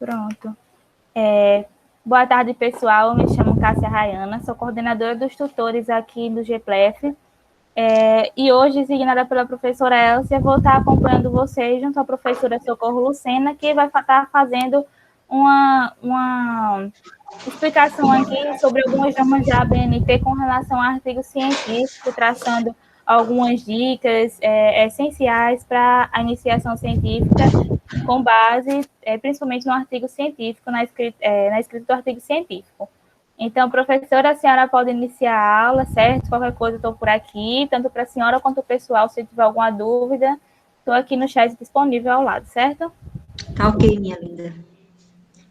Pronto. Boa tarde, pessoal. Eu me chamo Cássia Rayana, sou coordenadora dos tutores aqui do GPLEF. E hoje, designada pela professora Elcia, vou estar acompanhando vocês junto à professora Socorro Lucena, que vai estar fazendo uma explicação aqui sobre algumas normas da ABNT com relação a artigo científico, traçando algumas dicas essenciais para a iniciação científica, com base principalmente no artigo científico, na escrita do artigo científico. Então, professora, a senhora pode iniciar a aula, certo? Qualquer coisa, eu estou por aqui, tanto para a senhora quanto para o pessoal, se tiver alguma dúvida, estou aqui no chat disponível ao lado, certo? Tá ok, minha linda.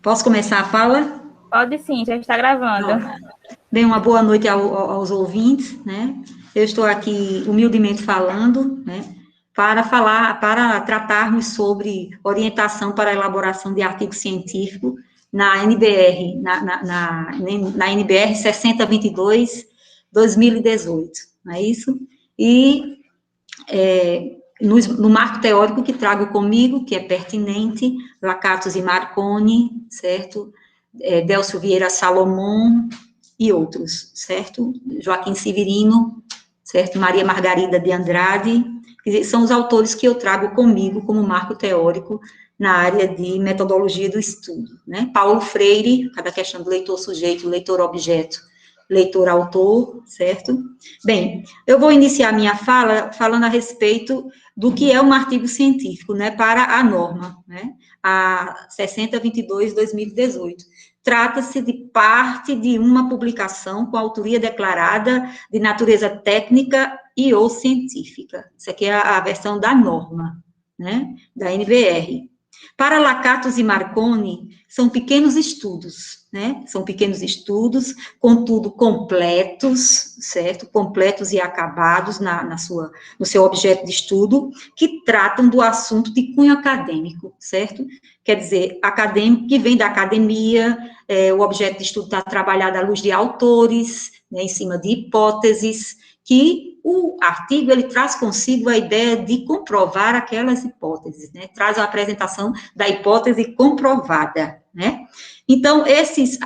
Posso começar a fala? Pode sim, já está gravando. Bem, uma boa noite aos ouvintes, né? Eu estou aqui humildemente falando, né? Para tratarmos sobre orientação para a elaboração de artigo científico na NBR, na NBR 6022/2018, não é isso? E no marco teórico que trago comigo, que é pertinente, Lakatos e Marconi, certo? Délcio Vieira Salomão e outros, certo? Joaquim Severino, certo? Maria Margarida de Andrade, quer dizer, são os autores que eu trago comigo como marco teórico na área de metodologia do estudo, né? Paulo Freire, cada questão do leitor-sujeito, leitor-objeto, leitor-autor, certo? Bem, eu vou iniciar minha fala falando a respeito do que é um artigo científico, né, para a norma, né, a 6022/2018. Trata-se de parte de uma publicação com autoria declarada de natureza técnica e ou científica. Isso aqui é a versão da norma, né, da NBR. Para Lakatos e Marconi, são pequenos estudos, né? São pequenos estudos, contudo, completos, certo? Completos e acabados no seu objeto de estudo, que tratam do assunto de cunho acadêmico, certo? Quer dizer, acadêmico, que vem da academia, o objeto de estudo está trabalhado à luz de autores, né, em cima de hipóteses, que o artigo, ele traz consigo a ideia de comprovar aquelas hipóteses, né, traz a apresentação da hipótese comprovada, né. Então, esses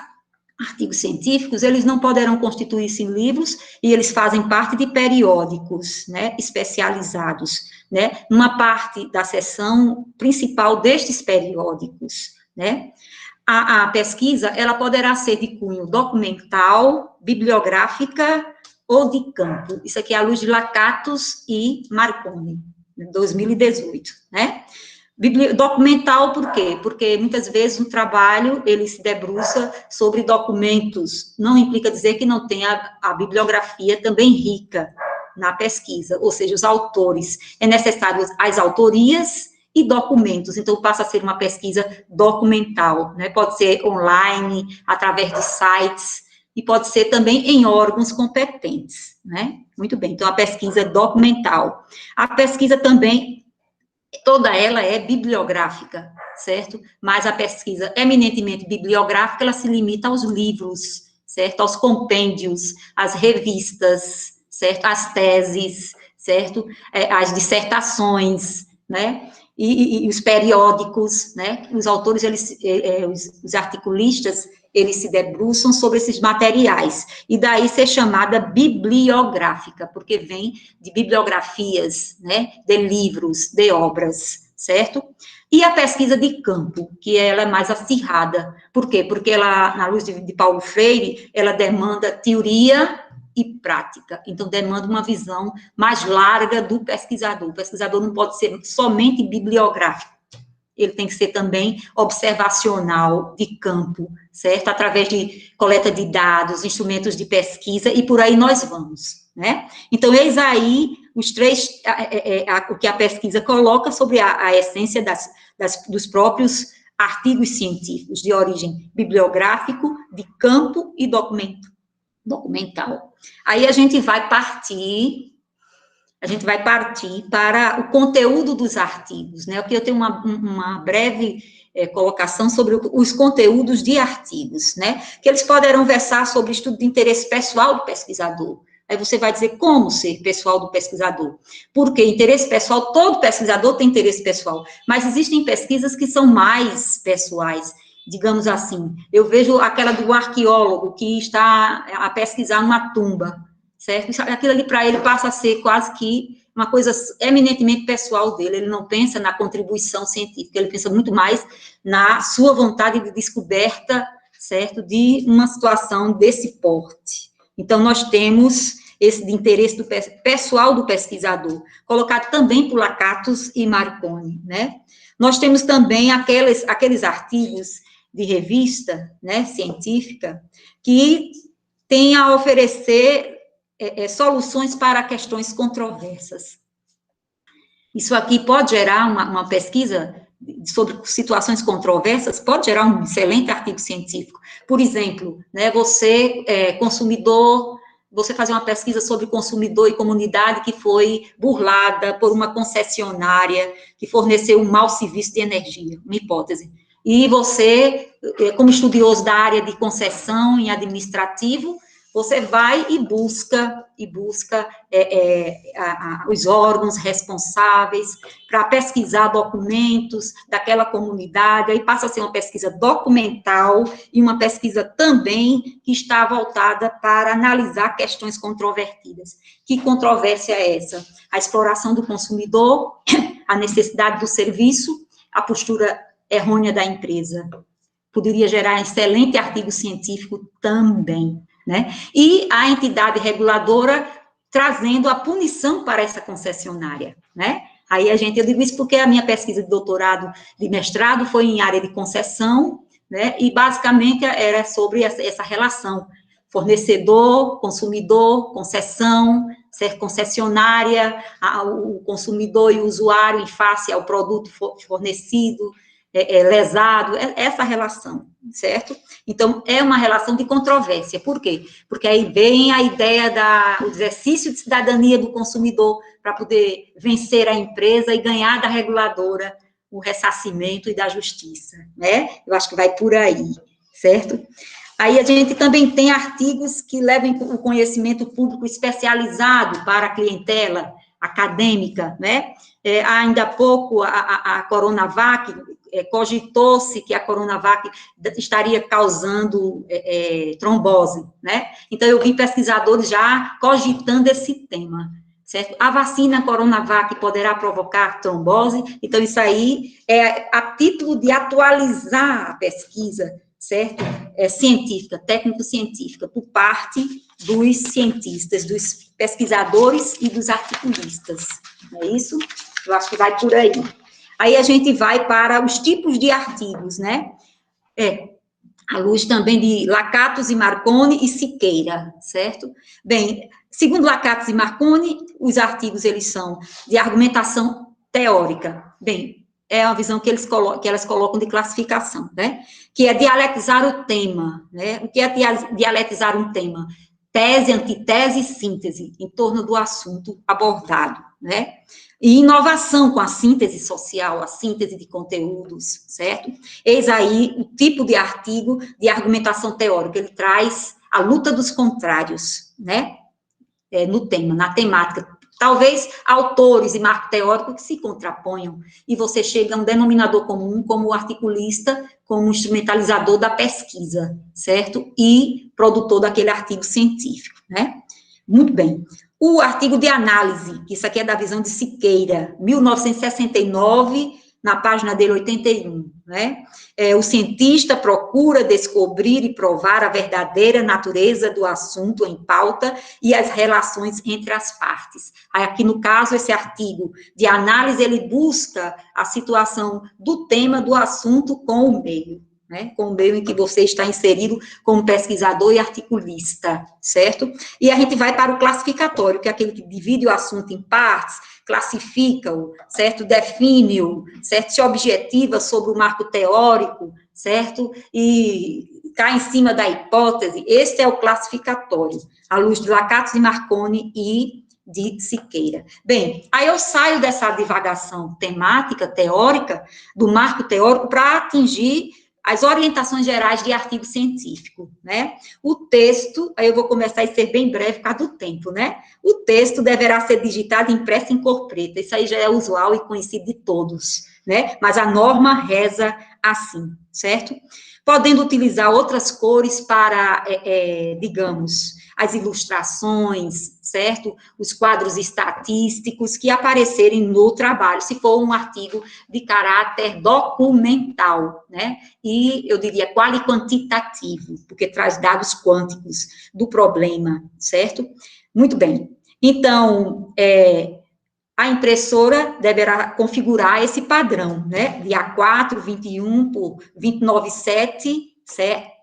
artigos científicos, eles não poderão constituir-se em livros, e eles fazem parte de periódicos, né, especializados, né, numa parte da seção principal destes periódicos, né. A pesquisa, ela poderá ser de cunho documental, bibliográfica ou de campo. Isso aqui é à luz de Lakatos e Marconi, 2018, né? Documental, por quê? Porque muitas vezes no trabalho ele se debruça sobre documentos, não implica dizer que não tenha a bibliografia também rica na pesquisa, ou seja, os autores, é necessário as autorias e documentos, então passa a ser uma pesquisa documental, né? Pode ser online, através de sites, e pode ser também em órgãos competentes, né? Muito bem, então a pesquisa documental. A pesquisa também, toda ela é bibliográfica, certo? Mas a pesquisa eminentemente bibliográfica, ela se limita aos livros, certo? Aos compêndios, às revistas, certo? Às teses, certo? Às dissertações, né? E os periódicos, né? Os autores, os articulistas, eles se debruçam sobre esses materiais, e daí ser chamada bibliográfica, porque vem de bibliografias, né, de livros, de obras, certo? E a pesquisa de campo, que ela é mais acirrada, por quê? Porque ela, na luz de Paulo Freire, ela demanda teoria e prática, então demanda uma visão mais larga do pesquisador. O pesquisador não pode ser somente bibliográfico, ele tem que ser também observacional, de campo, certo? Através de coleta de dados, instrumentos de pesquisa, e por aí nós vamos, né? Então, eis aí os três, o que a pesquisa coloca sobre a essência dos próprios artigos científicos, de origem bibliográfico, de campo e documental. Aí a gente vai partir para o conteúdo dos artigos, né? Aqui eu tenho uma breve colocação sobre os conteúdos de artigos, né? Que eles poderão versar sobre estudo de interesse pessoal do pesquisador. Aí você vai dizer como ser pessoal do pesquisador. Porque interesse pessoal, todo pesquisador tem interesse pessoal, mas existem pesquisas que são mais pessoais. digamos assim, eu vejo aquela do arqueólogo que está a pesquisar numa tumba, certo? Aquilo ali para ele passa a ser quase que uma coisa eminentemente pessoal dele, ele não pensa na contribuição científica, ele pensa muito mais na sua vontade de descoberta, certo? De uma situação desse porte. Então, nós temos esse de interesse pessoal do pesquisador, colocado também por Lakatos e Marconi, né? Nós temos também aqueles artigos de revista, né, científica, que têm a oferecer soluções para questões controversas. Isso aqui pode gerar uma pesquisa sobre situações controversas, pode gerar um excelente artigo científico. Por exemplo, né, você, consumidor, você fazer uma pesquisa sobre consumidor e comunidade que foi burlada por uma concessionária que forneceu um mau serviço de energia, uma hipótese. E você, como estudioso da área de concessão em administrativo, você vai e busca os órgãos responsáveis para pesquisar documentos daquela comunidade, aí passa a ser uma pesquisa documental e uma pesquisa também que está voltada para analisar questões controvertidas. Que controvérsia é essa? A exploração do consumidor, a necessidade do serviço, a postura errônea da empresa. Poderia gerar excelente artigo científico também, né? E a entidade reguladora trazendo a punição para essa concessionária, né? Aí eu digo isso porque a minha pesquisa de doutorado, de mestrado, foi em área de concessão, né? E basicamente era sobre essa relação fornecedor, consumidor, concessão, ser concessionária, o consumidor e o usuário em face ao produto fornecido, lesado, essa relação, certo? Então, é uma relação de controvérsia. Por quê? Porque aí vem a ideia do exercício de cidadania do consumidor para poder vencer a empresa e ganhar da reguladora o ressarcimento e da justiça, né? Eu acho que vai por aí, certo? Aí a gente também tem artigos que levam o conhecimento público especializado para a clientela acadêmica, né? Ainda há pouco, a Coronavac, cogitou-se que a Coronavac estaria causando trombose, né? Então, eu vi pesquisadores já cogitando esse tema, certo? A vacina Coronavac poderá provocar trombose, então isso aí é a título de atualizar a pesquisa, certo? Científica, técnico-científica, por parte dos cientistas, dos pesquisadores e dos articulistas, não é isso? Eu acho que vai por aí. Aí a gente vai para os tipos de artigos, né? À luz também de Lakatos e Marconi e Siqueira, certo? Bem, segundo Lakatos e Marconi, os artigos, eles são de argumentação teórica. Bem, é uma visão que elas colocam de classificação, né? Que é dialetizar o tema, né? O que é dialetizar um tema? Tese, antitese e síntese em torno do assunto abordado, né? E inovação com a síntese social, a síntese de conteúdos, certo? Eis aí o tipo de artigo de argumentação teórica, ele traz a luta dos contrários, né? No tema, na temática. Talvez autores e marco teórico que se contraponham, e você chega a um denominador comum como articulista, como instrumentalizador da pesquisa, certo? E produtor daquele artigo científico, né? Muito bem. O artigo de análise, que isso aqui é da visão de Siqueira, 1969, na página dele, 81, né? O cientista procura descobrir e provar a verdadeira natureza do assunto em pauta e as relações entre as partes. Aí, aqui, no caso, esse artigo de análise, ele busca a situação do tema, do assunto com o meio, né? Com o meio em que você está inserido como pesquisador e articulista, certo? E a gente vai para o classificatório, que é aquele que divide o assunto em partes, classifica-o, certo? Define-o, certo? Se objetiva sobre o marco teórico, certo? E cai em cima da hipótese. Este é o classificatório, à luz de Lakatos e Marconi e de Siqueira. Bem, aí eu saio dessa divagação temática, teórica, do marco teórico, para atingir as orientações gerais de artigo científico, né? O texto, aí eu vou começar a ser bem breve por causa do tempo, né? O texto deverá ser digitado e impresso em cor preta, isso aí já é usual e conhecido de todos, né? Mas a norma reza assim, certo? Podendo utilizar outras cores para, digamos, as ilustrações, certo? Os quadros estatísticos que aparecerem no trabalho, se for um artigo de caráter documental, né? E eu diria quali-quantitativo, porque traz dados quânticos do problema, certo? Muito bem. Então, a impressora deverá configurar esse padrão, né? De A4, 21 por 29,7, certo?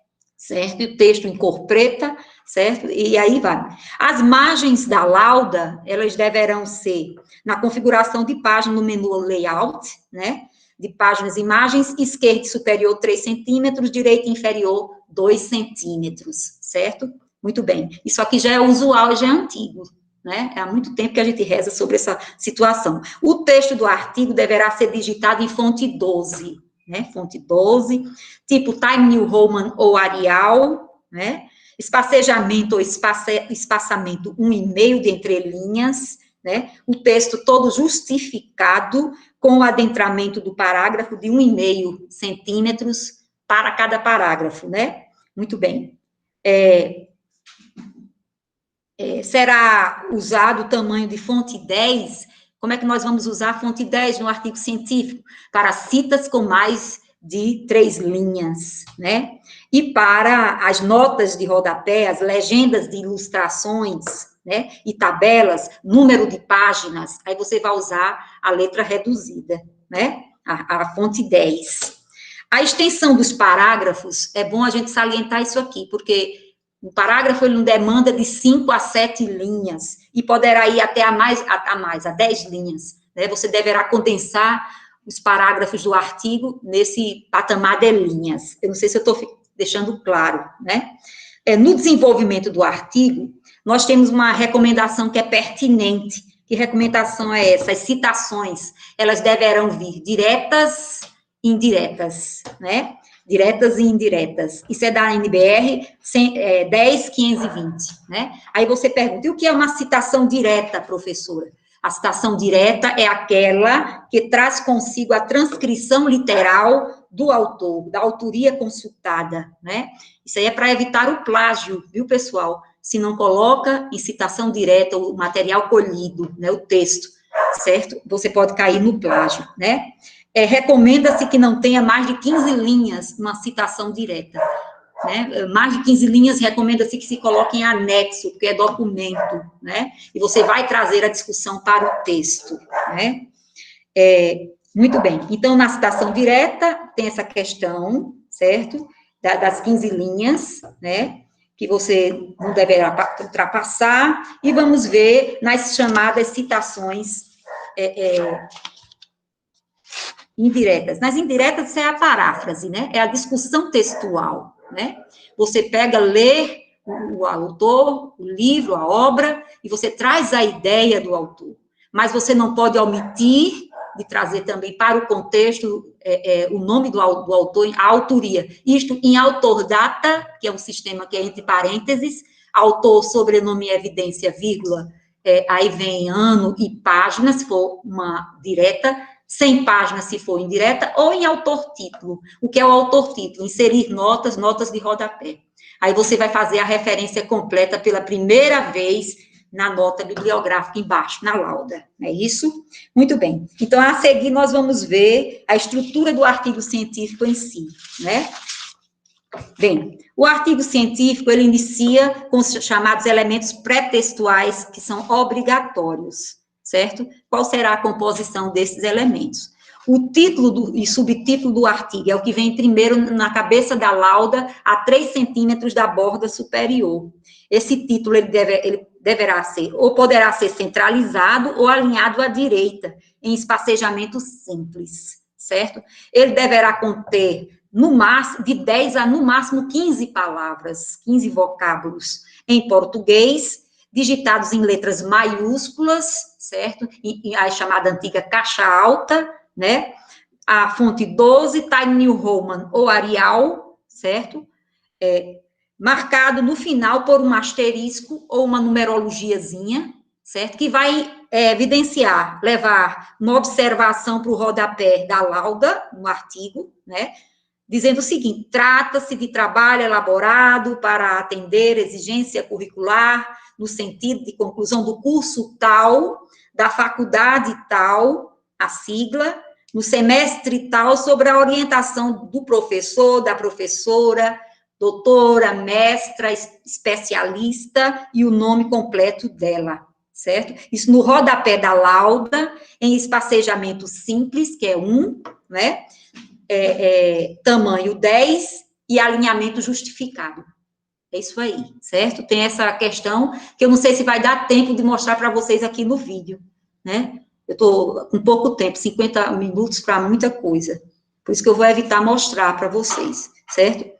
E o texto em cor preta, certo? E aí vai. As margens da lauda, elas deverão ser na configuração de página no menu layout, né? De páginas e imagens, esquerda e superior 3 centímetros, direita e inferior 2 centímetros, certo? Muito bem. Isso aqui já é usual, já é antigo, né? Há muito tempo que a gente reza sobre essa situação. O texto do artigo deverá ser digitado em fonte 12, né? Fonte 12, tipo Time New Roman ou Arial, né? Espacejamento ou espaçamento 1,5 de entrelinhas, né? O texto todo justificado com o adentramento do parágrafo de 1,5 centímetros para cada parágrafo, né? Muito bem. Será usado o tamanho de fonte 10? Como é que nós vamos usar a fonte 10 no artigo científico? Para citas com mais de 3 linhas, né? E para as notas de rodapé, as legendas de ilustrações, né? E tabelas, número de páginas, aí você vai usar a letra reduzida, né? A fonte 10. A extensão dos parágrafos, é bom a gente salientar isso aqui, porque o parágrafo ele não demanda de 5 a 7 linhas, e poderá ir até a 10 linhas, né? Você deverá condensar os parágrafos do artigo nesse patamar de linhas. Eu não sei se eu estou deixando claro, né? No desenvolvimento do artigo, nós temos uma recomendação que é pertinente. Que recomendação é essa? As citações, elas deverão vir diretas e indiretas, né? Diretas e indiretas. Isso é da NBR 10.520, né? Aí você pergunta, e o que é uma citação direta, professora? A citação direta é aquela que traz consigo a transcrição literal do autor, da autoria consultada, né? Isso aí é para evitar o plágio, viu, pessoal? Se não coloca em citação direta o material colhido, né, o texto, certo? Você pode cair no plágio, né? Recomenda-se que não tenha mais de 15 linhas uma citação direta, né? Mais de 15 linhas recomenda-se que se coloque em anexo, porque é documento, né? E você vai trazer a discussão para o texto, né? Muito bem. Então, na citação direta, tem essa questão, certo? Das 15 linhas, né? Que você não deverá ultrapassar. E vamos ver nas chamadas citações indiretas. Nas indiretas, isso é a paráfrase, né? É a discussão textual, né? Você pega, lê o autor, o livro, a obra, e você traz a ideia do autor. Mas você não pode omitir de trazer também para o contexto o nome do autor, a autoria. Isto em autor data, que é um sistema que é entre parênteses, autor, sobrenome, evidência, vírgula, aí vem ano e página, se for uma direta, 100 páginas, se for indireta, ou em autor-título. O que é o autor-título? Inserir notas de rodapé. Aí você vai fazer a referência completa pela primeira vez na nota bibliográfica embaixo, na lauda. É isso? Muito bem. Então, a seguir, nós vamos ver a estrutura do artigo científico em si, né? Bem, o artigo científico, ele inicia com os chamados elementos pré-textuais, que são obrigatórios, certo? Qual será a composição desses elementos? O título e subtítulo do artigo é o que vem primeiro na cabeça da lauda, a 3 centímetros da borda superior. Esse título, ele deverá ser, ou poderá ser centralizado ou alinhado à direita, em espacejamento simples, certo? Ele deverá conter, no máximo, de 10 a, no máximo, 15 palavras, 15 vocábulos em português, digitados em letras maiúsculas, certo? E a chamada antiga caixa alta, né? a fonte 12, Times New Roman ou Arial, certo? Marcado no final por um asterisco ou uma numerologiazinha, certo? Que vai evidenciar, levar uma observação para o rodapé da lauda, no artigo, né? Dizendo o seguinte: trata-se de trabalho elaborado para atender exigência curricular no sentido de conclusão do curso tal, da faculdade tal, a sigla, no semestre tal, sobre a orientação do professor, da professora, doutora, mestra, especialista e o nome completo dela, certo? Isso no rodapé da lauda, em espacejamento simples, que é 1, né? Tamanho 10 e alinhamento justificado. É isso aí, certo? Tem essa questão que eu não sei se vai dar tempo de mostrar para vocês aqui no vídeo, né? Eu estou com pouco tempo, 50 minutos para muita coisa. Por isso que eu vou evitar mostrar para vocês, certo?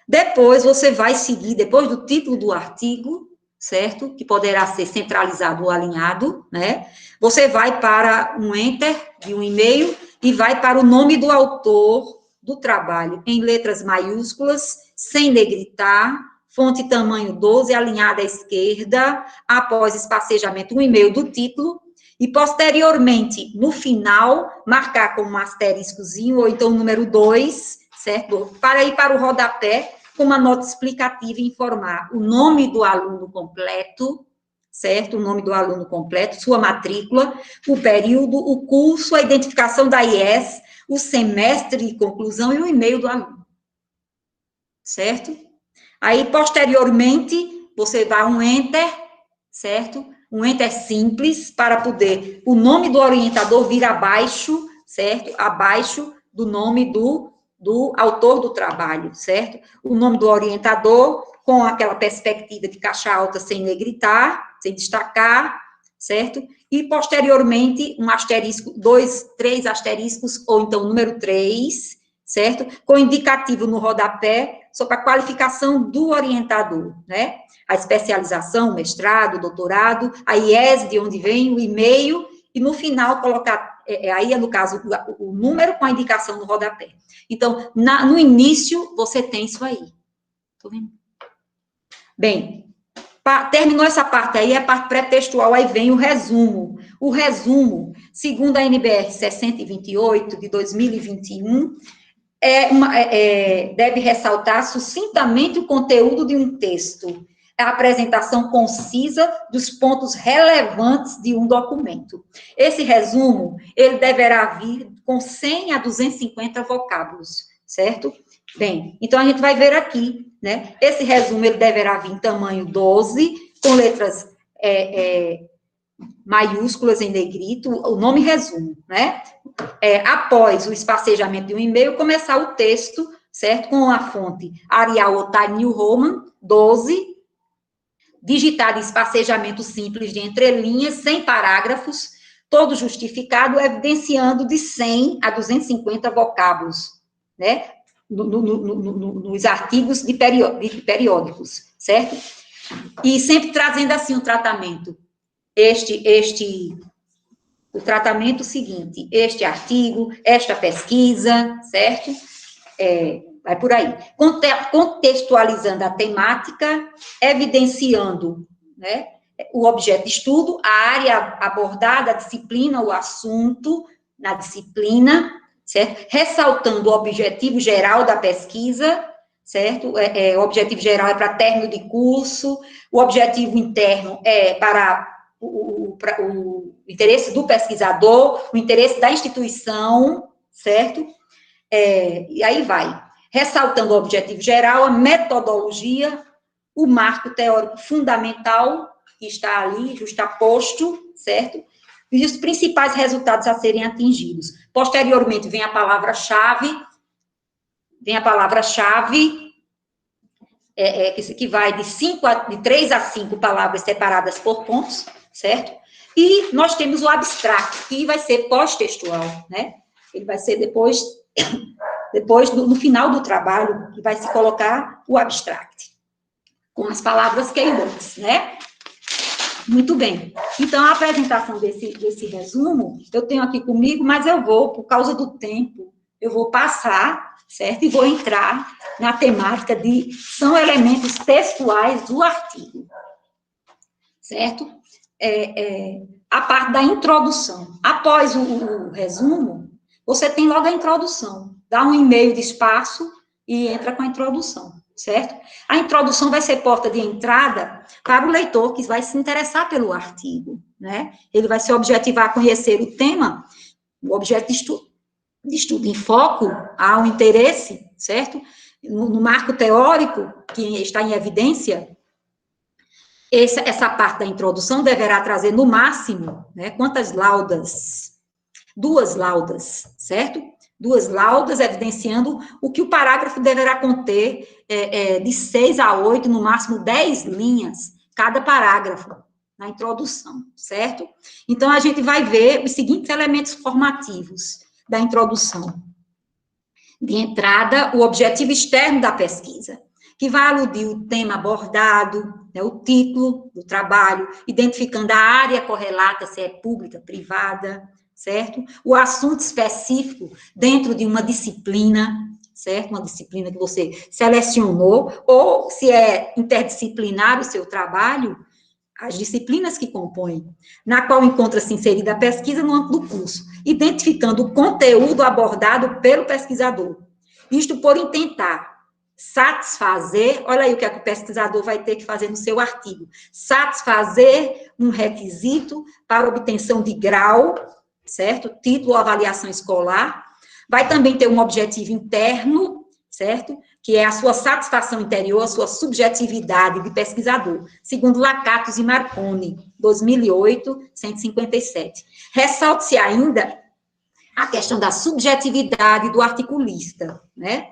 Depois, você vai seguir, depois do título do artigo, certo? Que poderá ser centralizado ou alinhado, né? Você vai para um enter de um e-mail e vai para o nome do autor do trabalho, em letras maiúsculas, sem negritar, fonte tamanho 12, alinhada à esquerda, após espacejamento, um e-mail do título, e posteriormente, no final, marcar com um asteriscozinho, ou então o número 2, certo? Para ir para o rodapé, com uma nota explicativa e informar o nome do aluno completo, certo? O nome do aluno completo, sua matrícula, o período, o curso, a identificação da IES, o semestre de conclusão e o e-mail do aluno, certo? Aí, posteriormente, você dá um enter, certo? Um enter simples, para poder o nome do orientador vir abaixo, certo? Abaixo do nome do autor do trabalho, certo? O nome do orientador, com aquela perspectiva de caixa alta sem negritar, sem destacar, certo? E, posteriormente, um asterisco, 2, 3 asteriscos, ou então número 3, certo? Com indicativo no rodapé sobre a qualificação do orientador, né? A especialização, o mestrado, o doutorado, a IES, de onde vem, o e-mail, e no final colocar, aí é no caso, o número com a indicação no rodapé. Então, no início, você tem isso aí. Tô vendo? Bem, terminou essa parte aí, a parte pré-textual, aí vem o resumo. O resumo, segundo a NBR 6028, de 2021, deve ressaltar sucintamente o conteúdo de um texto, a apresentação concisa dos pontos relevantes de um documento. Esse resumo, ele deverá vir com 100 a 250 vocábulos, certo? Bem, então a gente vai ver aqui, né? Esse resumo, ele deverá vir em tamanho 12, com letras maiúsculas em negrito, o nome resumo, né? Após o espacejamento de um e-mail, começar o texto, certo? Com a fonte Arial ou Times New Roman, 12, digitado em espacejamento simples de entrelinhas, sem parágrafos, todo justificado, evidenciando de 100 a 250 vocábulos, né? Nos artigos de periódicos, certo? E sempre trazendo assim o tratamento. O tratamento seguinte, este artigo, esta pesquisa, certo? Vai por aí. Contextualizando a temática, evidenciando, né, o objeto de estudo, a área abordada, a disciplina, o assunto na disciplina, certo? Ressaltando o objetivo geral da pesquisa, certo? O objetivo geral é para término de curso, o objetivo interno é para o interesse do pesquisador, o interesse da instituição, certo? E aí vai. Ressaltando o objetivo geral, a metodologia, o marco teórico fundamental, que está ali, justaposto, certo? E os principais resultados a serem atingidos. Posteriormente, vem a palavra-chave, que vai de 3 a 5 palavras separadas por pontos, certo? E nós temos o abstract, que vai ser pós-textual, né? Ele vai ser depois no final do trabalho, que vai se colocar o abstract, com as palavras queimantes, né? Muito bem. Então, a apresentação desse resumo, eu tenho aqui comigo, mas eu vou, por causa do tempo, eu vou passar, certo? E vou entrar na temática de são elementos textuais do artigo, certo? A parte da introdução. Após o resumo, você tem logo a introdução. Dá um e-mail de espaço e entra com a introdução, certo? A introdução vai ser porta de entrada para o leitor que vai se interessar pelo artigo, né? Ele vai se objetivar a conhecer o tema, o objeto de estudo em foco, há um interesse, certo? No marco teórico, que está em evidência, essa parte da introdução deverá trazer, no máximo, né, quantas laudas? 2 laudas, certo? 2 laudas evidenciando o que o parágrafo deverá conter, de 6 a 8, no máximo 10 linhas, cada parágrafo, na introdução, certo? Então, a gente vai ver os seguintes elementos formativos da introdução. De entrada, o objetivo externo da pesquisa, que vai aludir o tema abordado, né, o título do trabalho, identificando a área correlata, se é pública, privada, certo? O assunto específico dentro de uma disciplina, certo? Uma disciplina que você selecionou, ou se é interdisciplinar o seu trabalho, as disciplinas que compõem, na qual encontra-se inserida a pesquisa no âmbito do curso, identificando o conteúdo abordado pelo pesquisador. Isto por intentar satisfazer, olha aí o que o pesquisador vai ter que fazer no seu artigo, satisfazer um requisito para obtenção de grau, certo? Título ou avaliação escolar. Vai também ter um objetivo interno, certo? Que é a sua satisfação interior, a sua subjetividade de pesquisador, segundo Lakatos e Marconi, 2008, 157. Ressalte-se ainda a questão da subjetividade do articulista, né?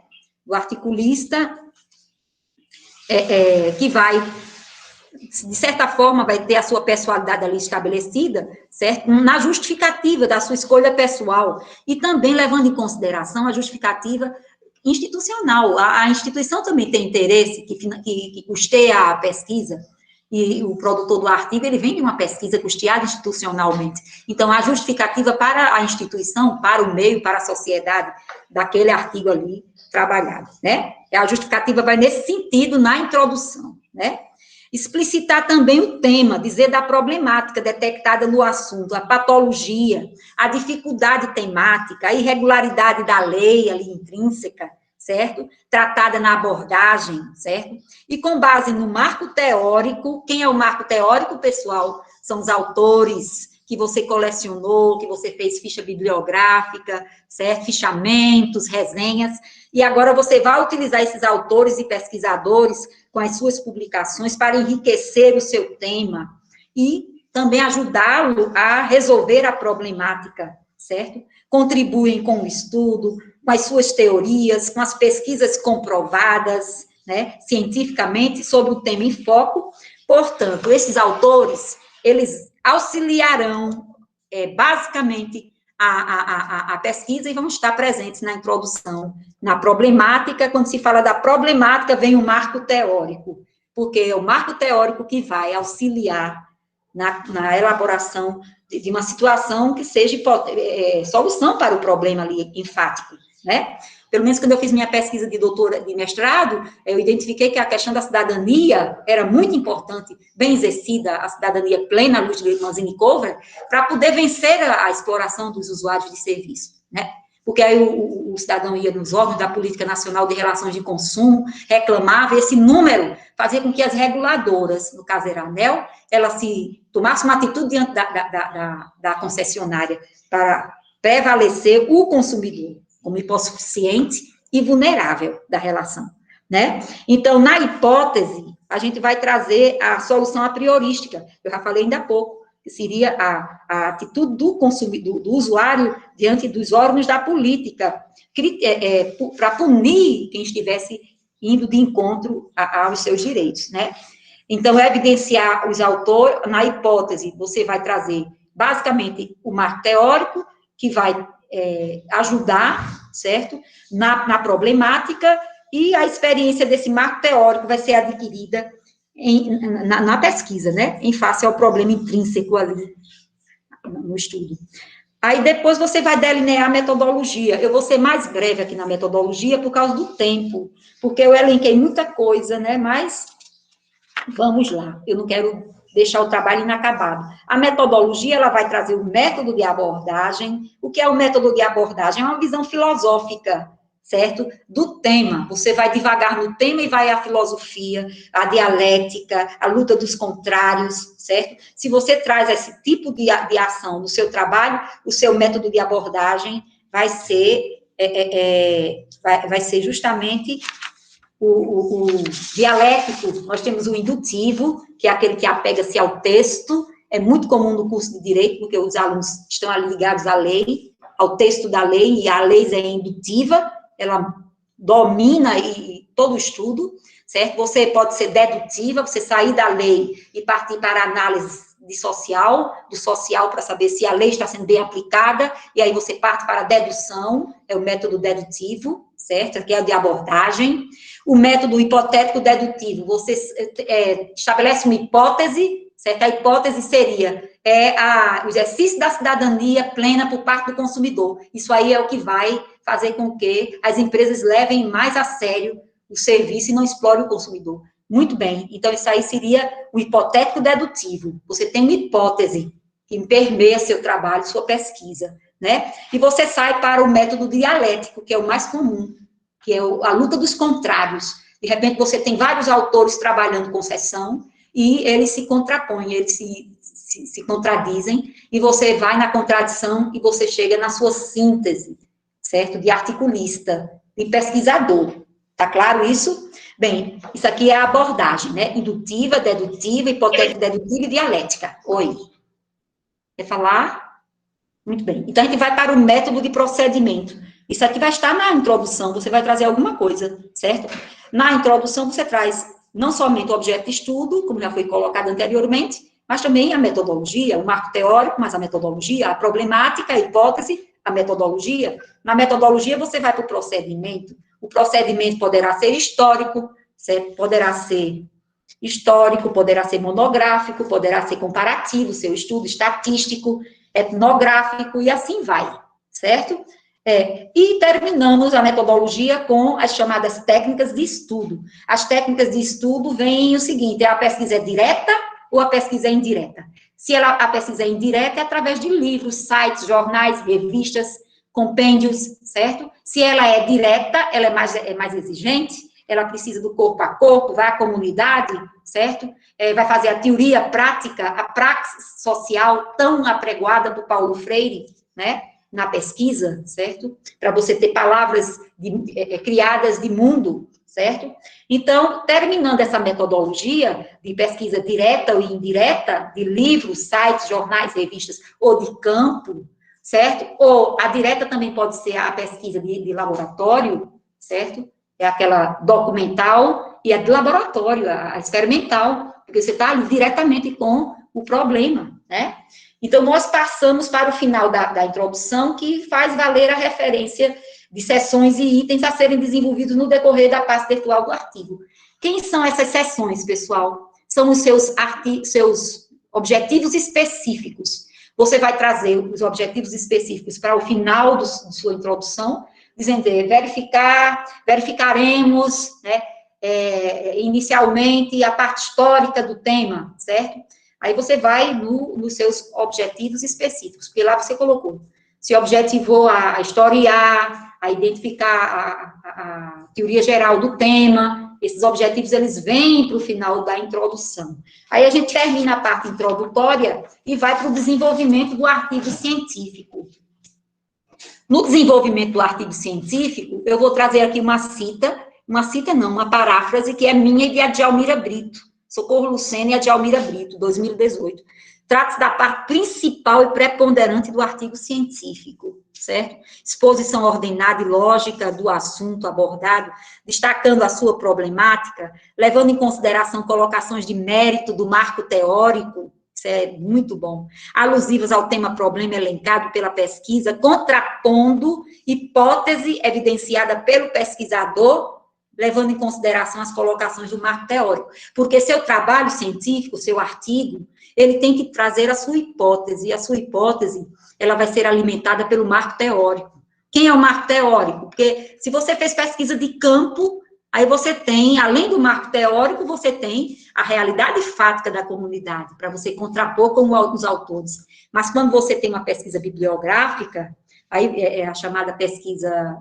Do articulista que vai, de certa forma, vai ter a sua pessoalidade ali estabelecida, certo? Na justificativa da sua escolha pessoal, e também levando em consideração a justificativa institucional. A instituição também tem interesse que custeia a pesquisa, e o produtor do artigo, ele vem de uma pesquisa custeada institucionalmente. Então, a justificativa para a instituição, para o meio, para a sociedade, daquele artigo ali trabalhado, né? A justificativa vai nesse sentido na introdução, né? Explicitar também o tema, dizer da problemática detectada no assunto, a patologia, a dificuldade temática, a irregularidade da lei ali intrínseca, certo? Tratada na abordagem, certo? E com base no marco teórico, quem é o marco teórico, pessoal? São os autores que você colecionou, que você fez ficha bibliográfica, certo? Fichamentos, resenhas, e agora você vai utilizar esses autores e pesquisadores com as suas publicações para enriquecer o seu tema e também ajudá-lo a resolver a problemática, certo? Contribuem com o estudo, com as suas teorias, com as pesquisas comprovadas, né, cientificamente, sobre o tema em foco. Portanto, esses autores, eles auxiliarão, basicamente, a pesquisa e vão estar presentes na introdução, na problemática. Quando se fala da problemática, vem o marco teórico, porque é o marco teórico que vai auxiliar na elaboração de uma situação que seja solução para o problema ali enfático, né? Pelo menos quando eu fiz minha pesquisa de mestrado, eu identifiquei que a questão da cidadania era muito importante, bem exercida, a cidadania plena, à luz de Manzini-Cover, para poder vencer a exploração dos usuários de serviço, né? Porque aí o cidadão ia nos órgãos da Política Nacional de Relações de Consumo, reclamava, e esse número fazia com que as reguladoras, no caso era a ANEEL, ela se tomasse uma atitude diante da concessionária para prevalecer o consumidor como hipossuficiente e vulnerável da relação, né? Então, na hipótese, a gente vai trazer a solução a priorística, eu já falei ainda há pouco, que seria a atitude do consumidor, do usuário, diante dos órgãos da política, para punir quem estivesse indo de encontro aos seus direitos, né? Então, evidenciar os autores, na hipótese, você vai trazer, basicamente, o marco teórico, que vai ajudar, certo? Na problemática, e a experiência desse marco teórico vai ser adquirida na pesquisa, né? Em face ao problema intrínseco ali no estudo. Aí depois você vai delinear a metodologia. Eu vou ser mais breve aqui na metodologia por causa do tempo, porque eu elenquei muita coisa, né? Mas vamos lá, eu não quero deixar o trabalho inacabado. A metodologia, ela vai trazer o método de abordagem. O que é o método de abordagem? É uma visão filosófica, certo? Do tema. Você vai devagar no tema e vai à filosofia, à dialética, à luta dos contrários, certo? Se você traz esse tipo de ação no seu trabalho, o seu método de abordagem vai ser, vai ser justamente o dialético. Nós temos o indutivo, que é aquele que apega-se ao texto. É muito comum no curso de Direito, porque os alunos estão ali ligados à lei, ao texto da lei, e a lei é indutiva, ela domina todo o estudo, certo? Você pode ser dedutiva, você sair da lei e partir para a análise do social, para saber se a lei está sendo bem aplicada, e aí você parte para a dedução, é o método dedutivo, certo? Que é o de abordagem. O método hipotético dedutivo, você estabelece uma hipótese, certo? A hipótese seria o exercício da cidadania plena por parte do consumidor. Isso aí é o que vai fazer com que as empresas levem mais a sério o serviço e não explorem o consumidor. Muito bem, então isso aí seria o hipotético dedutivo. Você tem uma hipótese que permeia seu trabalho, sua pesquisa, né? E você sai para o método dialético, que é o mais comum, que é a luta dos contrários. De repente, você tem vários autores trabalhando com seção, e eles se contrapõem, eles se contradizem, e você vai na contradição, e você chega na sua síntese, certo? De articulista, de pesquisador. Tá claro isso? Bem, isso aqui é a abordagem, né? Indutiva, dedutiva, hipotética, dedutiva e dialética. Oi. Quer falar? Muito bem. Então, a gente vai para o método de procedimento. Isso aqui vai estar na introdução, você vai trazer alguma coisa, certo? Na introdução, você traz não somente o objeto de estudo, como já foi colocado anteriormente, mas também a metodologia, o marco teórico, mas a metodologia, a problemática, a hipótese, a metodologia. Na metodologia, você vai para o procedimento. O procedimento poderá ser histórico, certo? Poderá ser monográfico, poderá ser comparativo, seu estudo estatístico, etnográfico, e assim vai, certo? E terminamos a metodologia com as chamadas técnicas de estudo. As técnicas de estudo vêm o seguinte: a pesquisa é direta ou a pesquisa é indireta? Se a pesquisa é indireta, é através de livros, sites, jornais, revistas, compêndios, certo? Se ela é direta, ela é mais exigente, ela precisa do corpo a corpo, vai à comunidade, certo? Vai fazer a teoria prática, a praxis social tão apregoada por Paulo Freire, né? Na pesquisa, certo? Para você ter palavras criadas de mundo, certo? Então, terminando essa metodologia de pesquisa direta ou indireta, de livros, sites, jornais, revistas, ou de campo, certo? Ou a direta também pode ser a pesquisa de laboratório, certo? É aquela documental, e a de laboratório, a experimental, porque você está ali diretamente com o problema, né? Então, nós passamos para o final da introdução, que faz valer a referência de seções e itens a serem desenvolvidos no decorrer da parte textual do artigo. Quem são essas seções, pessoal? São os seus objetivos específicos. Você vai trazer os objetivos específicos para o final de sua introdução, dizendo, verificaremos, né, inicialmente, a parte histórica do tema, certo? Aí você vai nos seus objetivos específicos, porque lá você colocou, se objetivou a historiar, a identificar a teoria geral do tema. Esses objetivos, eles vêm para o final da introdução. Aí a gente termina a parte introdutória e vai para o desenvolvimento do artigo científico. No desenvolvimento do artigo científico, eu vou trazer aqui uma paráfrase, que é minha e de Adjalmira Brito, Socorro Lucena e Adjalmira Brito, 2018. Trata-se da parte principal e preponderante do artigo científico, certo? Exposição ordenada e lógica do assunto abordado, destacando a sua problemática, levando em consideração colocações de mérito do marco teórico, isso é muito bom, alusivas ao tema problema elencado pela pesquisa, contrapondo hipótese evidenciada pelo pesquisador, levando em consideração as colocações do marco teórico. Porque seu trabalho científico, seu artigo, ele tem que trazer a sua hipótese, e a sua hipótese, ela vai ser alimentada pelo marco teórico. Quem é o marco teórico? Porque se você fez pesquisa de campo, aí você tem, além do marco teórico, você tem a realidade fática da comunidade, para você contrapor com os autores. Mas quando você tem uma pesquisa bibliográfica, aí é a chamada pesquisa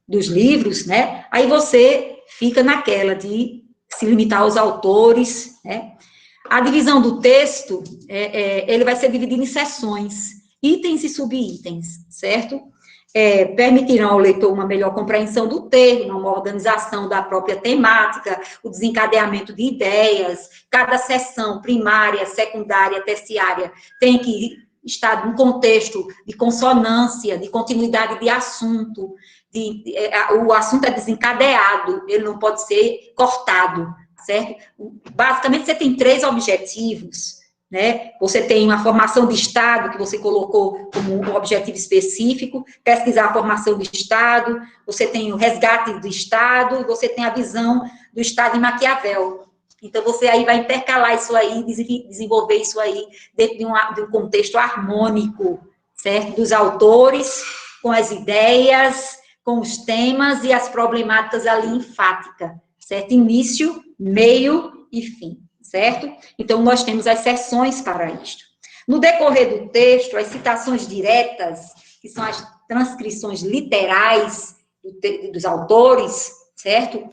dos livros, né? Aí você fica naquela de se limitar aos autores, né? A divisão do texto, ele vai ser dividido em seções, itens e subitens, certo? Permitirão ao leitor uma melhor compreensão do termo, uma organização da própria temática, o desencadeamento de ideias, cada seção primária, secundária, terciária, tem que estar num contexto de consonância, de continuidade de assunto, o assunto é desencadeado, ele não pode ser cortado, certo? Basicamente, você tem 3 objetivos, né? Você tem uma formação de Estado, que você colocou como um objetivo específico, pesquisar a formação do Estado, você tem o resgate do Estado, e você tem a visão do Estado em Maquiavel. Então, você aí vai intercalar isso aí, desenvolver isso aí dentro de um contexto harmônico, certo? Dos autores, com as ideias, com os temas e as problemáticas ali enfáticas, certo? Início, meio e fim, certo? Então, nós temos as seções para isto. No decorrer do texto, as citações diretas, que são as transcrições literais dos autores, certo?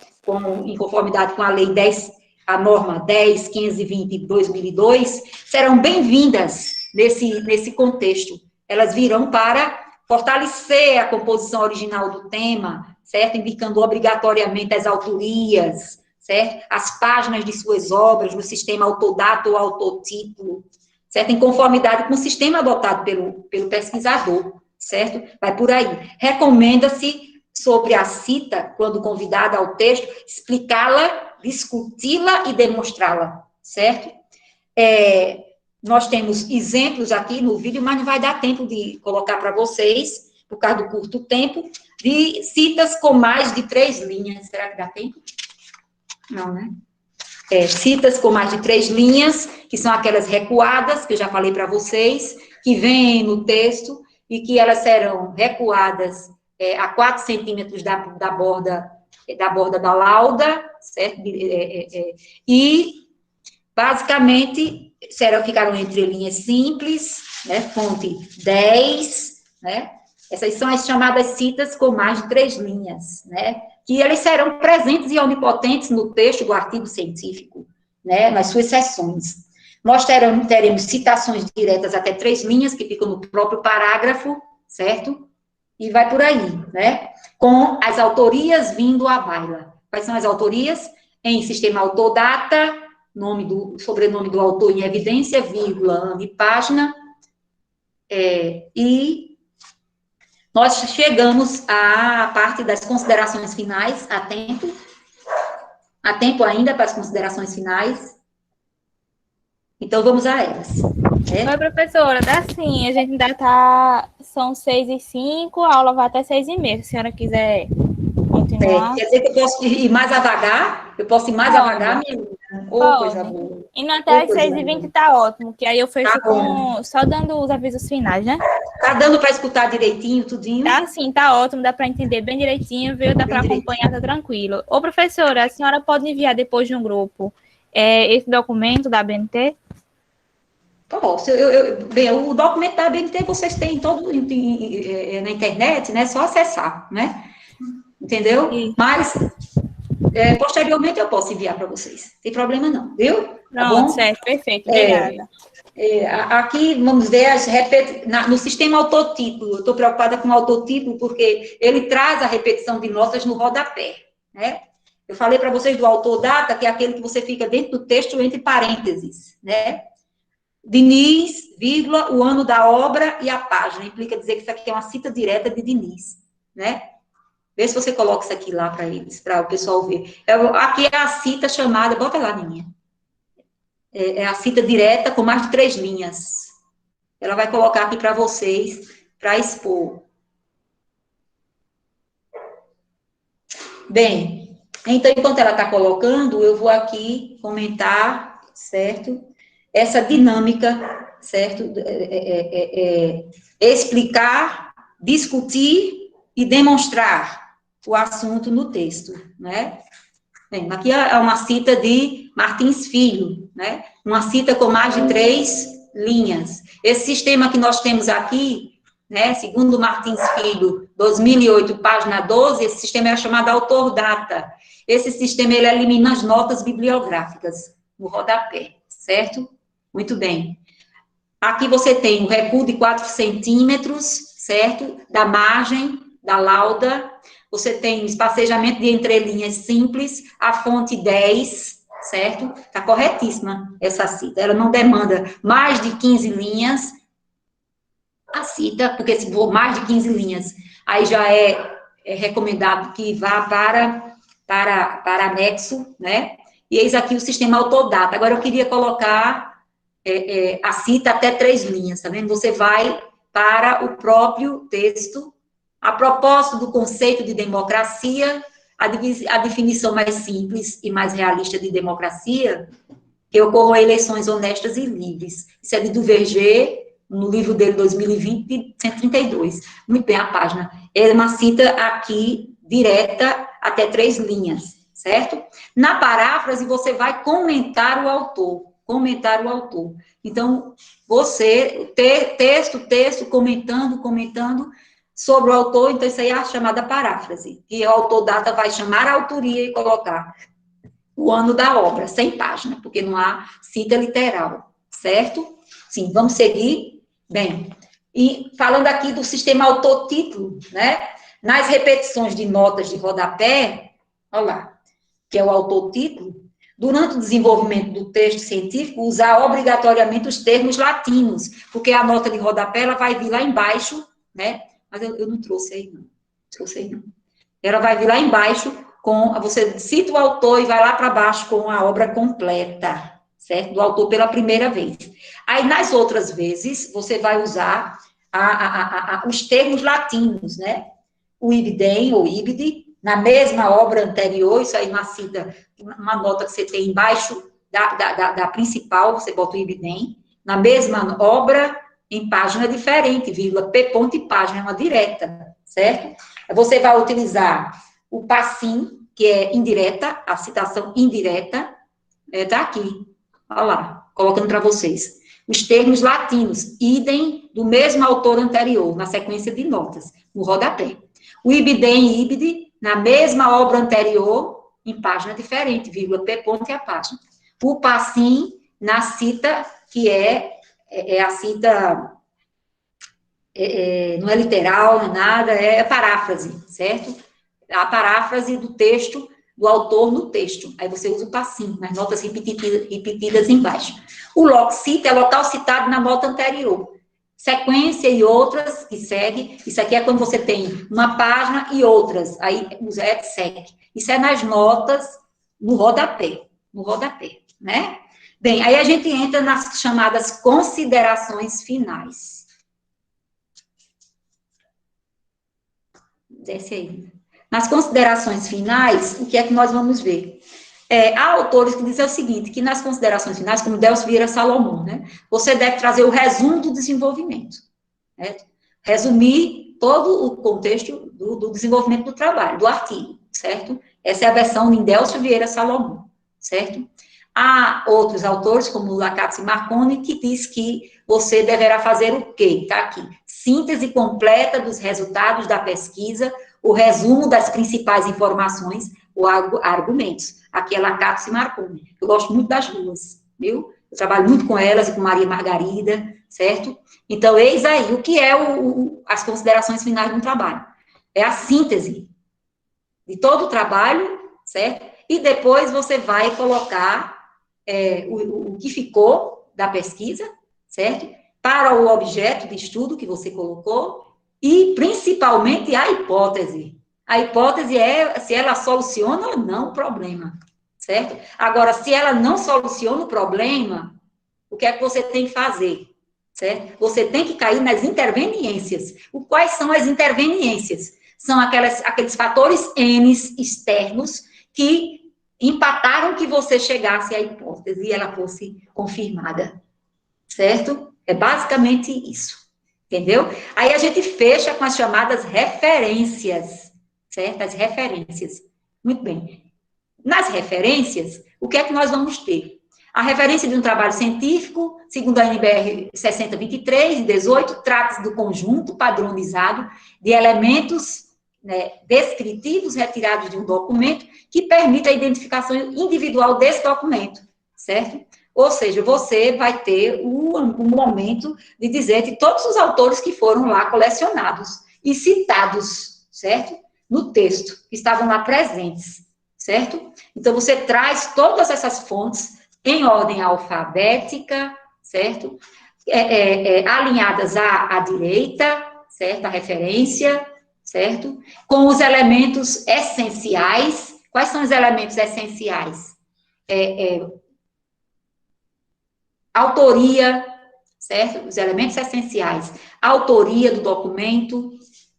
Em conformidade com a lei 10, a norma 10.520 de 2002, serão bem-vindas nesse contexto. Elas virão para fortalecer a composição original do tema, certo? Indicando obrigatoriamente as autorias, certo? As páginas de suas obras no sistema autodata ou autotítulo, certo? Em conformidade com o sistema adotado pelo pesquisador, certo? Vai por aí. Recomenda-se, sobre a cita, quando convidada ao texto, explicá-la, discuti-la e demonstrá-la, certo? Nós temos exemplos aqui no vídeo, mas não vai dar tempo de colocar para vocês, por causa do curto tempo, de citas com mais de 3 linhas. Será que dá tempo? Não, né? Citas com mais de 3 linhas, que são aquelas recuadas, que eu já falei para vocês, que vêm no texto, e que elas serão recuadas a 4 centímetros da borda da lauda, certo? E, basicamente, ficaram entre linhas simples, né? Fonte 10, né? Essas são as chamadas citas com mais de 3 linhas, né? Que elas serão presentes e onipotentes no texto do artigo científico, né? Nas suas seções. Nós teremos citações diretas até 3 linhas, que ficam no próprio parágrafo, certo? E vai por aí, né? Com as autorias vindo à baila. Quais são as autorias? Em sistema autodata, sobrenome do autor em evidência, vírgula, ano e página, e nós chegamos à parte das considerações finais, há tempo ainda para as considerações finais, então vamos a elas. Oi, professora, dá sim, a gente ainda tá, são 6h05, a aula vai até 6h30, se a senhora quiser continuar. Quer dizer que eu posso ir mais devagar? Eu posso ir mais devagar, minha linda? Coisa boa. Indo até as 6h20 tá ótimo, que aí eu fecho só dando os avisos finais, né? Tá dando para escutar direitinho, tudinho? Tá sim, tá ótimo, dá para entender bem direitinho, viu? Dá para acompanhar, tá tranquilo. Ô, professora, a senhora pode enviar depois de um grupo esse documento da ABNT? Posso. Bem, o documento da ABNT vocês têm todo na internet, né? Só acessar, né? Entendeu? Sim. Mas, posteriormente, eu posso enviar para vocês. Não tem problema não, viu? Pronto, tá, certo, perfeito, obrigada. Aqui, vamos ver, no sistema autotítulo, eu estou preocupada com o autotítulo, porque ele traz a repetição de notas no rodapé, né? Eu falei para vocês do autodata, que é aquele que você fica dentro do texto entre parênteses, né? Diniz, vírgula, o ano da obra e a página. Implica dizer que isso aqui é uma cita direta de Diniz, né? Vê se você coloca isso aqui lá para eles, para o pessoal ver. Aqui é a cita chamada, bota lá, minha. É a cita direta com mais de 3 linhas. Ela vai colocar aqui para vocês, para expor. Bem, então, enquanto ela está colocando, eu vou aqui comentar, certo? Essa dinâmica, certo? Explicar, discutir e demonstrar o assunto no texto, né? Bem, aqui é uma cita de Martins Filho, né? Uma cita com mais de 3 linhas. Esse sistema que nós temos aqui, né, segundo Martins Filho, 2008, página 12, esse sistema é chamado autor-data. Esse sistema, ele elimina as notas bibliográficas no rodapé, certo? Muito bem. Aqui você tem o recuo de 4 centímetros, certo? Da margem, da lauda. Você tem espacejamento de entrelinhas simples, a fonte 10, certo? Está corretíssima essa cita. Ela não demanda mais de 15 linhas, a cita, porque se for mais de 15 linhas, aí já é recomendado que vá para anexo, né? E eis aqui o sistema autodata. Agora, eu queria colocar a cita até 3 linhas, tá vendo? Você vai para o próprio texto. A propósito do conceito de democracia, a definição mais simples e mais realista de democracia, que ocorram eleições honestas e livres. Isso é de Duverger, no livro dele, 2020, 132. Muito bem, a página. É uma cita aqui, direta, até 3 linhas, certo? Na paráfrase, você vai comentar o autor. Comentar o autor. Então, você, texto, comentando sobre o autor, então isso aí é a chamada paráfrase. E o autor data vai chamar a autoria e colocar o ano da obra, 100 páginas, porque não há cita literal, certo? Sim, vamos seguir? Bem, e falando aqui do sistema autotítulo, né? Nas repetições de notas de rodapé, olha lá, que é o autotítulo, durante o desenvolvimento do texto científico, usar obrigatoriamente os termos latinos, porque a nota de rodapé, ela vai vir lá embaixo, né? Mas eu não trouxe aí, não. Trouxe aí, não. Ela vai vir lá embaixo, você cita o autor e vai lá para baixo com a obra completa, certo? Do autor pela primeira vez. Aí, nas outras vezes, você vai usar os termos latinos, né? O ibidem, ou ibide, na mesma obra anterior, isso aí uma nota que você tem embaixo da principal, você bota o ibidem, na mesma obra, em página diferente, vírgula, P ponto e página, é uma direta, certo? Você vai utilizar o passim, que é indireta, a citação indireta, tá aqui, olha lá, colocando para vocês. Os termos latinos, idem, do mesmo autor anterior, na sequência de notas, no rodapé. O ibidem e ibide, na mesma obra anterior, em página diferente, vírgula, P ponto e a página. O passim, na cita, que é a cita, não é literal, não é nada, é paráfrase, certo? A paráfrase do texto, do autor no texto. Aí você usa o passim, nas notas repetidas embaixo. O loc-cita é local citado na nota anterior. Sequência e outras que segue. Isso aqui é quando você tem uma página e outras. Aí usa etc. Isso é nas notas no rodapé. No rodapé, né? Bem, aí a gente entra nas chamadas considerações finais. Desce aí. Nas considerações finais, o que é que nós vamos ver? Há autores que dizem o seguinte, que nas considerações finais, como Delcio Vieira Salomão, né, você deve trazer o resumo do desenvolvimento. Certo? Resumir todo o contexto do desenvolvimento do trabalho, do artigo, certo? Essa é a versão de Delcio Vieira Salomão, certo? Há outros autores, como Lacazzi e Marconi, que diz que você deverá fazer o quê? Está aqui. Síntese completa dos resultados da pesquisa, o resumo das principais informações ou argumentos. Aqui é Lacazzi e Marconi. Eu gosto muito das duas, viu? Eu trabalho muito com elas e com Maria Margarida, certo? Então, eis aí o que é as considerações finais de um trabalho. É a síntese de todo o trabalho, certo? E depois você vai colocar o que ficou da pesquisa, certo? Para o objeto de estudo que você colocou e, principalmente, a hipótese. A hipótese é se ela soluciona ou não o problema, certo? Agora, se ela não soluciona o problema, o que é que você tem que fazer, certo? Você tem que cair nas interveniências. Quais são as interveniências? São aqueles fatores N externos que empataram que você chegasse à hipótese e ela fosse confirmada, certo? É basicamente isso, entendeu? Aí a gente fecha com as chamadas referências, certo? As referências. Muito bem. Nas referências, o que é que nós vamos ter? A referência de um trabalho científico, segundo a NBR 6023, 18, trata-se do conjunto padronizado de elementos, né, descritivos retirados de um documento que permite a identificação individual desse documento, certo? Ou seja, você vai ter um momento de dizer de todos os autores que foram lá colecionados e citados, certo? No texto, que estavam lá presentes, certo? Então, você traz todas essas fontes em ordem alfabética, certo? Alinhadas à direita, certo? A referência, certo? Com os elementos essenciais. Quais são os elementos essenciais? Autoria, certo? Os elementos essenciais. Autoria do documento,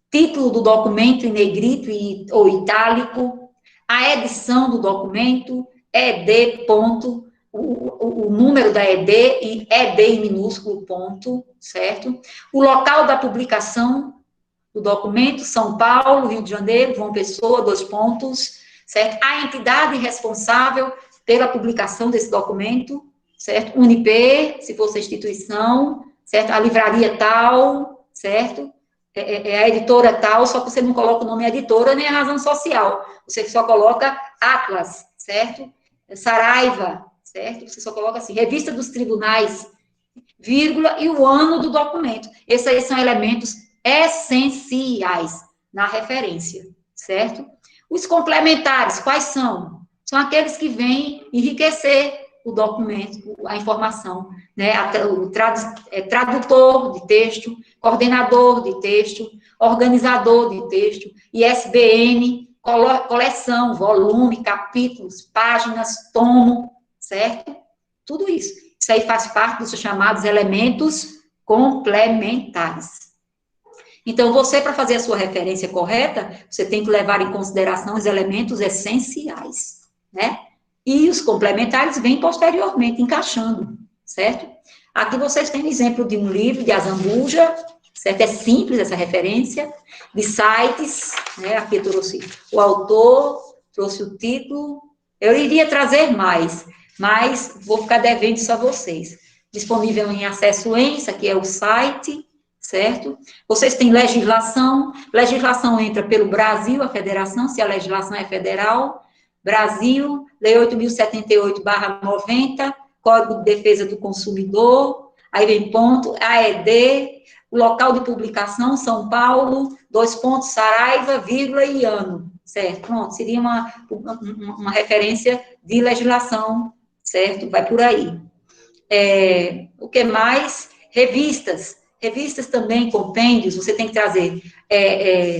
título do documento em negrito ou itálico, a edição do documento, ED, ponto, o número da ED e ED em minúsculo, ponto, certo? O local da publicação do documento, São Paulo, Rio de Janeiro, João Pessoa, 2 pontos, certo? A entidade responsável pela publicação desse documento, certo? Unip, se fosse a instituição, certo? A livraria tal, certo? A editora tal, só que você não coloca o nome editora nem a razão social. Você só coloca Atlas, certo? Saraiva, certo? Você só coloca assim, Revista dos Tribunais, vírgula, e o ano do documento. Esses aí são elementos essenciais na referência, certo? Os complementares, quais são? São aqueles que vêm enriquecer o documento, a informação, né? O tradutor de texto, coordenador de texto, organizador de texto, ISBN, coleção, volume, capítulos, páginas, tomo, certo? Tudo isso. Isso aí faz parte dos chamados elementos complementares. Então, você, para fazer a sua referência correta, você tem que levar em consideração os elementos essenciais, né? E os complementares vêm posteriormente, encaixando, certo? Aqui vocês têm um exemplo de um livro de Azambuja, certo? É simples essa referência, de sites, né? Aqui eu trouxe o autor, trouxe o título. Eu iria trazer mais, mas vou ficar devendo isso a vocês. Disponível em acesso em, isso aqui é o site, certo? Vocês têm legislação entra pelo Brasil, a federação, se a legislação é federal, Brasil, Lei 8.078/90, Código de Defesa do Consumidor, aí vem ponto, AED, o local de publicação, São Paulo, 2 pontos, Saraiva, vírgula e ano, certo? Pronto, seria uma referência de legislação, certo? Vai por aí. O que mais? Revistas também, compêndios, você tem que trazer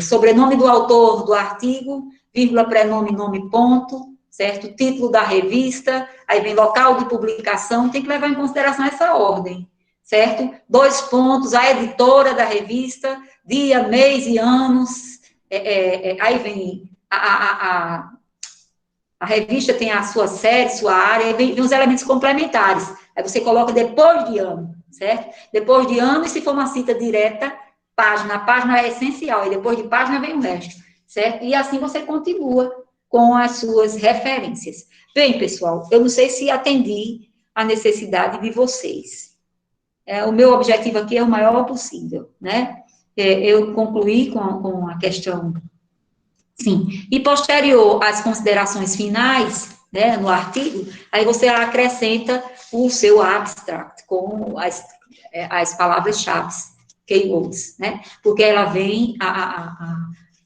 sobrenome do autor do artigo, vírgula, prenome, nome, ponto, certo? Título da revista, aí vem local de publicação, tem que levar em consideração essa ordem, certo? 2 pontos, a editora da revista, dia, mês e anos, aí vem a revista tem a sua série, sua área, aí vem os elementos complementares. Aí você coloca depois de ano, certo? Depois de ano, e se for uma cita direta, página. A página é essencial, e depois de página vem o resto, certo? E assim você continua com as suas referências. Bem, pessoal, eu não sei se atendi a necessidade de vocês. O meu objetivo aqui é o maior possível, né? Eu concluí com a questão. Sim, e posterior às considerações finais, né, no artigo, aí você acrescenta o seu abstract com as palavras-chave, keywords, né, porque ela vem,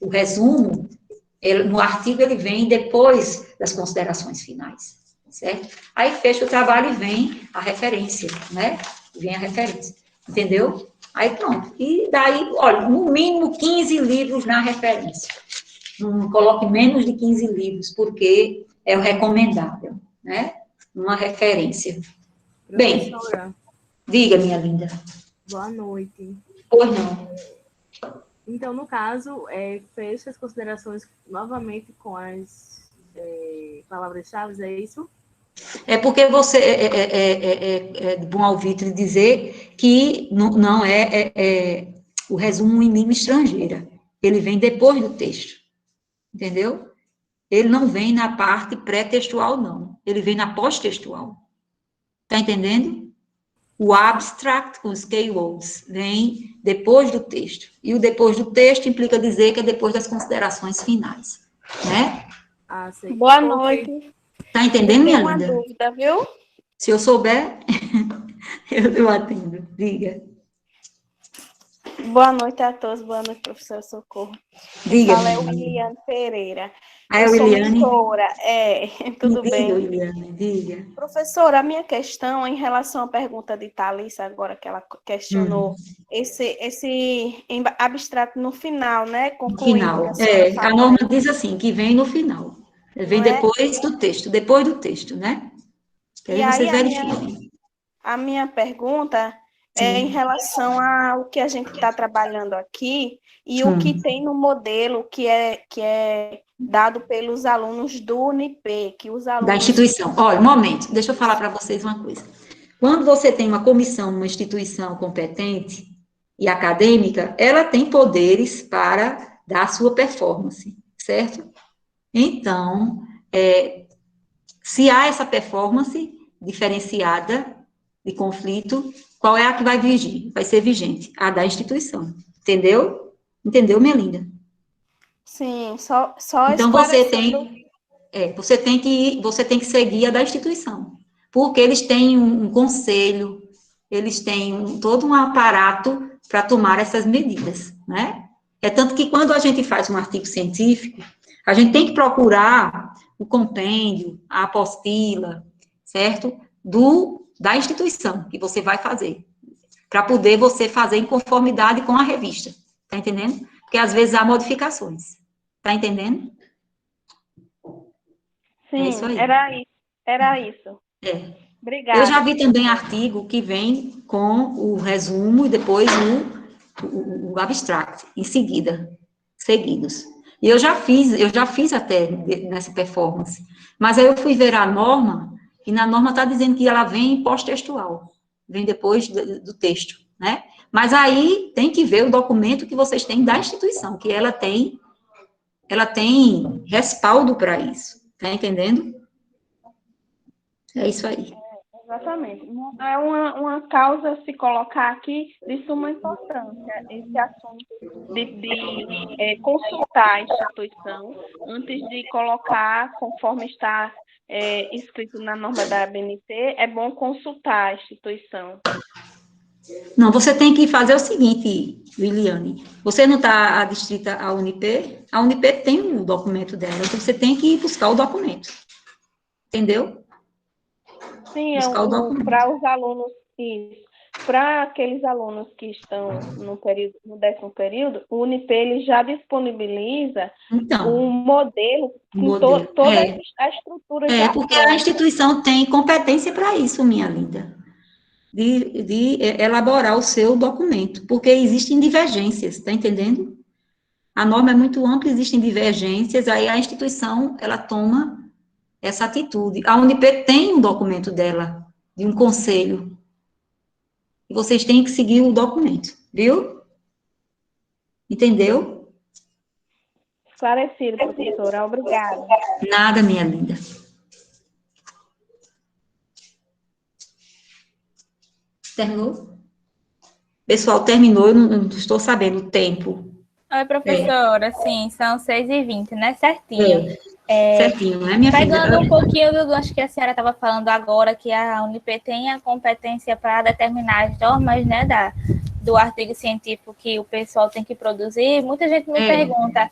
o resumo, no artigo ele vem depois das considerações finais, certo? Aí fecha o trabalho e vem a referência, né, vem a referência, entendeu? Aí pronto, e daí, olha, no mínimo 15 livros na referência. Não coloque menos de 15 livros, porque é o recomendável, né? Uma referência. Professora, bem, diga, minha linda. boa noite. Pois não. Então, no caso, fecha as considerações novamente com as palavras-chave, é isso? É porque você é de bom alvitre dizer que não é o resumo em língua estrangeira. Ele vem depois do texto, entendeu? Ele não vem na parte pré-textual, não. Ele vem na pós-textual. Tá entendendo? O abstract com os keywords vem depois do texto. E o depois do texto implica dizer que é depois das considerações finais, né? Ah, sei. Boa noite. Tá entendendo, Eu minha tenho uma linda? dúvida, viu? Se eu souber, eu atendo. Diga. Boa noite a todos, boa noite, professora Socorro. Quem Diga, fala é minha o linda. William Pereira. Ah, é Eu o sou Eliane? mentora, Me tudo diga, bem? Eliane, diga. Professora, a minha questão é em relação à pergunta de Thalissa, agora que ela questionou esse abstrato no final, né? No Concluindo que final. a senhora A falou norma aí, diz assim, que vem no final. Vem não é? depois do texto, né? Que E aí aí vocês verifiquem. a minha pergunta é em Sim, relação ao que a gente está trabalhando aqui e o que sim. tem no modelo que é dado pelos alunos do UNIP, que os Da alunos... instituição. Olha, um momento, deixa eu falar para vocês uma coisa. Quando você tem uma comissão numa instituição competente e acadêmica, ela tem poderes para dar a sua performance, certo? Então, se há essa performance diferenciada de conflito, qual é a que vai vigir? Vai ser vigente? A da instituição. Entendeu? Entendeu, minha linda? Sim, só Então, esclarecendo. você tem que seguir a da instituição. Porque eles têm um conselho, eles têm todo um aparato para tomar essas medidas, né? É tanto que quando a gente faz um artigo científico, a gente tem que procurar o compêndio, a apostila, certo? Da instituição que você vai fazer, para poder você fazer em conformidade com a revista, tá entendendo? Porque às vezes há modificações, tá entendendo? É isso Sim, aí. era isso. É. Eu já Obrigada, vi também professora. artigo que vem com o resumo e depois o abstract, em seguida, seguidos. E eu já fiz até nessa performance. Mas aí eu fui ver a norma, e na norma está dizendo que ela vem pós-textual, vem depois do texto, né? Mas aí tem que ver o documento que vocês têm da instituição, que ela tem respaldo para isso, tá entendendo? É isso aí. Exatamente. É uma causa a se colocar aqui de suma importância, esse assunto de consultar a instituição antes de colocar, conforme está escrito na norma da ABNT, é bom consultar a instituição. Não, você tem que fazer o seguinte, Liliane. Você não está adstrita à UNIP? A UNIP tem o documento dela, então você tem que ir buscar o documento. Entendeu? Sim, Buscar o documento. para os alunos, isso. Para aqueles alunos que estão no período, no 10º período, o UNIP ele já disponibiliza um Então, modelo o com modelo. toda a estrutura já Porque a pronta. instituição tem competência para isso, minha linda. De elaborar o seu documento, porque existem divergências, está entendendo? A norma é muito ampla, existem divergências, aí a instituição, ela toma essa atitude. A UNIP tem um documento dela, de um conselho, e vocês têm que seguir o documento, viu? Entendeu? Esclarecido, professora. Obrigada. Nada, minha linda. Terminou? Pessoal, terminou, eu não estou sabendo o tempo. Oi, professora. Sim, são 6h20, né? Certinho. Certinho, né, minha filha? Pegando um pouquinho do gancho que a senhora estava falando agora, que a UNIP tem a competência para determinar as normas, né, do artigo científico que o pessoal tem que produzir, muita gente me pergunta,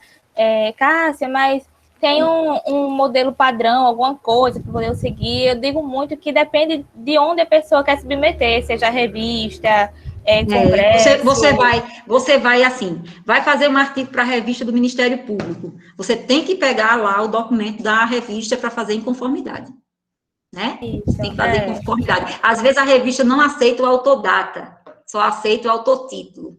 Cássia, mas tem um modelo padrão, alguma coisa para poder eu seguir? Eu digo muito que depende de onde a pessoa quer se submeter, seja revista, congresso. Você vai assim, vai fazer um artigo para a revista do Ministério Público. Você tem que pegar lá o documento da revista para fazer em conformidade, né? Isso, Tem que fazer em conformidade. Às vezes a revista não aceita o autodata, só aceita o autotítulo,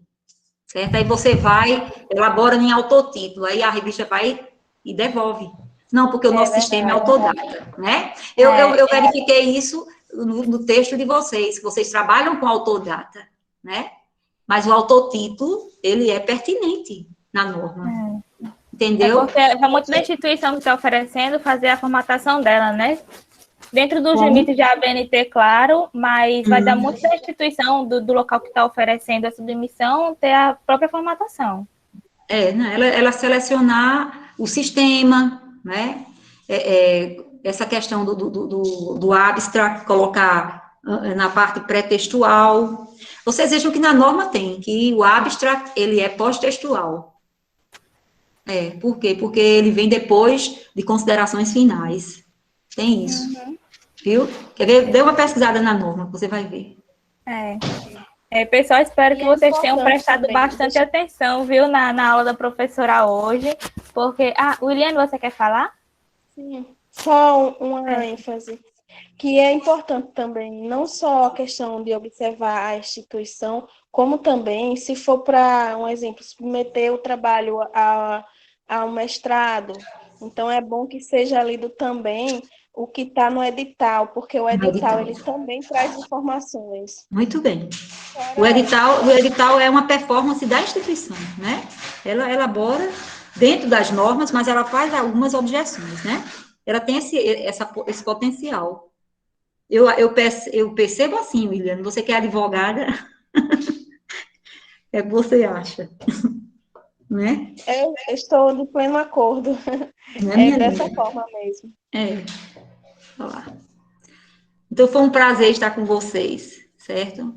certo? Aí você vai, elabora em autotítulo, aí a revista vai e devolve. Não, porque o nosso sistema é autodata, né? Eu verifiquei isso no texto de vocês, que vocês trabalham com autodata, né? Mas o autotítulo, ele é pertinente na norma, entendeu? Porque é muito da instituição que está oferecendo fazer a formatação dela, né? Dentro dos limites de ABNT, claro, mas vai dar muito da instituição, do local que está oferecendo a submissão, ter a própria formatação. Né, ela selecionar o sistema, né? Essa questão do abstract, colocar na parte pré-textual. Vocês vejam que na norma tem, que o abstract, ele é pós-textual. Por quê? Porque ele vem depois de considerações finais. Tem isso. Viu? Quer ver? Dê uma pesquisada na norma, você vai ver. Pessoal, espero que vocês tenham prestado bastante atenção, viu, na aula da professora hoje, porque... Williane, você quer falar? Sim, só uma ênfase, que é importante também, não só a questão de observar a instituição, como também, se for para, um exemplo, submeter o trabalho ao mestrado, então é bom que seja lido também o que está no edital, porque o edital, ele também traz informações. Muito bem. O edital é uma performance da instituição, né? Ela elabora dentro das normas, mas ela faz algumas objeções, né? Ela tem esse potencial. Eu percebo assim, William, você que é advogada, é o que você acha, né? Eu estou de pleno acordo. Dessa forma mesmo. Olha lá. Então, foi um prazer estar com vocês, certo?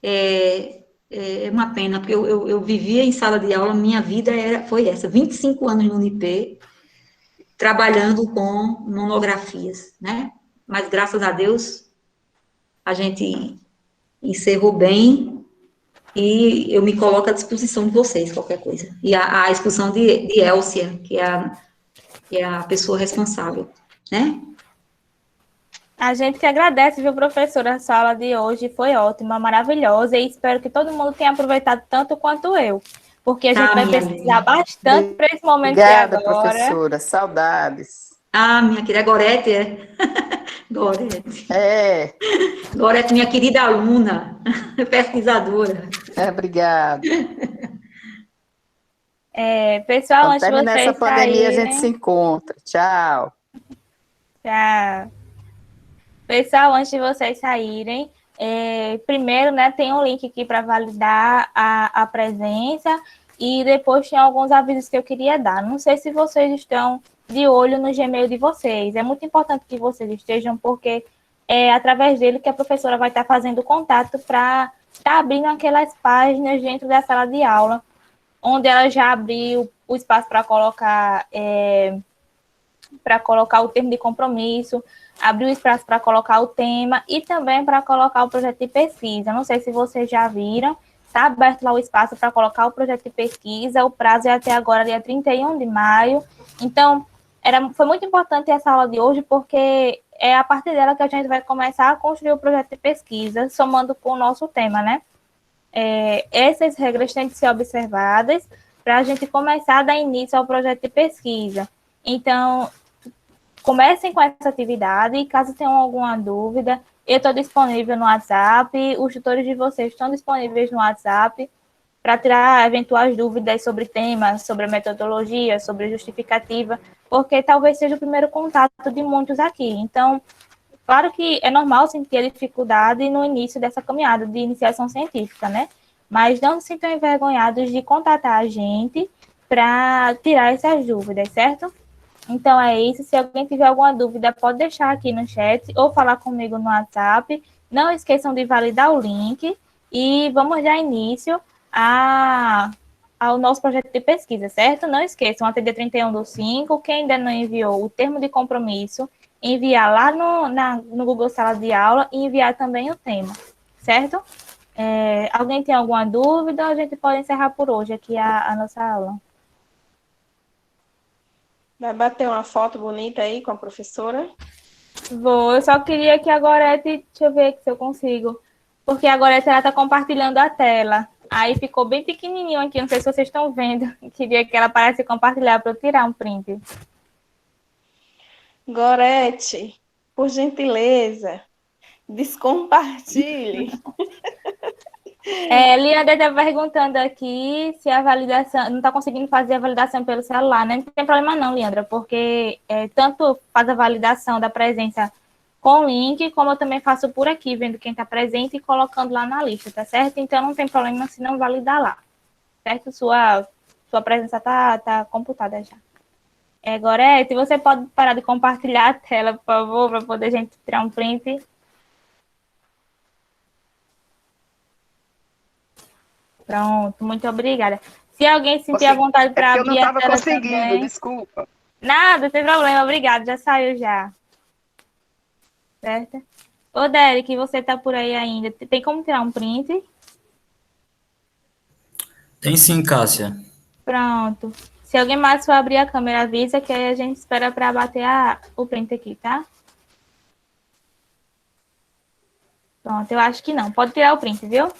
É uma pena, porque eu vivia em sala de aula, minha vida foi essa, 25 anos no Unip, trabalhando com monografias, né? Mas, graças a Deus, a gente encerrou bem e eu me coloco à disposição de vocês, qualquer coisa. E a exposição de Elcia, que é a pessoa responsável, né? A gente que agradece, viu, professora? A sala de hoje foi ótima, maravilhosa, e espero que todo mundo tenha aproveitado tanto quanto eu, porque a gente vai pesquisar bastante para esse momento de agora. Obrigada, professora. Saudades. Minha querida Gorete, Gorete. Gorete, minha querida aluna, pesquisadora. Obrigada. Pessoal, antes de vocês nessa pandemia, saírem... a gente se encontra. Tchau. Tchau. Pessoal, antes de vocês saírem, primeiro, né, tem um link aqui para validar a presença e depois tem alguns avisos que eu queria dar. Não sei se vocês estão de olho no Gmail de vocês. É muito importante que vocês estejam, porque é através dele que a professora vai estar fazendo contato para estar abrindo aquelas páginas dentro da sala de aula, onde ela já abriu o espaço para colocar o termo de compromisso, abriu espaço para colocar o tema e também para colocar o projeto de pesquisa. Não sei se vocês já viram, está aberto lá o espaço para colocar o projeto de pesquisa, o prazo é até agora, dia 31 de maio. Então, foi muito importante essa aula de hoje, porque é a partir dela que a gente vai começar a construir o projeto de pesquisa, somando com o nosso tema, né? Essas regras têm que ser observadas para a gente começar a dar início ao projeto de pesquisa. Então, comecem com essa atividade e caso tenham alguma dúvida, eu estou disponível no WhatsApp, os tutores de vocês estão disponíveis no WhatsApp para tirar eventuais dúvidas sobre temas, sobre a metodologia, sobre a justificativa, porque talvez seja o primeiro contato de muitos aqui. Então, claro que é normal sentir a dificuldade no início dessa caminhada de iniciação científica, né? Mas não se sintam envergonhados de contatar a gente para tirar essas dúvidas, certo? Então, é isso. Se alguém tiver alguma dúvida, pode deixar aqui no chat ou falar comigo no WhatsApp. Não esqueçam de validar o link e vamos dar início ao nosso projeto de pesquisa, certo? Não esqueçam, até dia 31/5, quem ainda não enviou o termo de compromisso, enviar lá no Google Sala de Aula e enviar também o tema, certo? Alguém tem alguma dúvida? A gente pode encerrar por hoje aqui a nossa aula. Vai bater uma foto bonita aí com a professora? Vou, eu só queria que a Gorete, deixa eu ver se eu consigo, porque a Gorete está compartilhando a tela. Aí ficou bem pequenininho aqui, não sei se vocês estão vendo. Queria que ela parasse de compartilhar para eu tirar um print. Gorete, por gentileza, descompartilhe. Liandra está perguntando aqui se a validação, não está conseguindo fazer a validação pelo celular, né? Não tem problema não, Liandra, porque tanto faz a validação da presença com o link, como eu também faço por aqui, vendo quem está presente e colocando lá na lista, tá certo? Então não tem problema se não validar lá, certo? Sua presença tá computada já. Gorete, você pode parar de compartilhar a tela, por favor, para poder a gente tirar um print? Pronto, muito obrigada. Se alguém sentir a vontade para eu abrir não a estava tela conseguindo, também... desculpa. Nada, sem problema, obrigada, já saiu já. Certo? Ô, Derek, você tá por aí ainda. Tem como tirar um print? Tem sim, Cássia. Pronto. Se alguém mais for abrir a câmera, avisa que aí a gente espera para bater o print aqui, tá? Pronto, eu acho que não. Pode tirar o print, viu?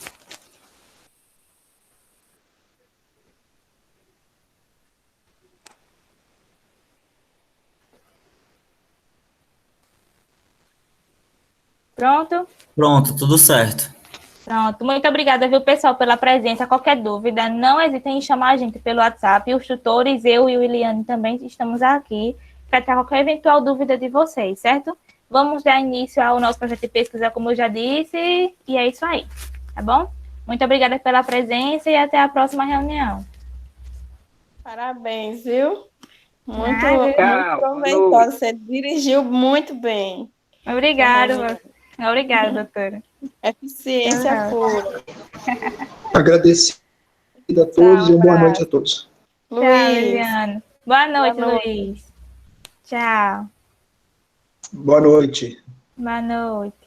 Pronto? Pronto, tudo certo. Pronto. Muito obrigada, viu, pessoal, pela presença. Qualquer dúvida, não hesitem em chamar a gente pelo WhatsApp. Os tutores, eu e o Iliane também estamos aqui para tirar qualquer eventual dúvida de vocês, certo? Vamos dar início ao nosso projeto de pesquisa, como eu já disse, e é isso aí, tá bom? Muito obrigada pela presença e até a próxima reunião. Parabéns, viu? Muito Tchau, proveitoso. Você dirigiu muito bem. Obrigada, doutora. Eficiência pura. Agradecido a todos e uma boa noite a todos. Tchau, Luiz. Eliane. Boa noite, Boa noite. Luiz. Tchau. Boa noite. Boa noite.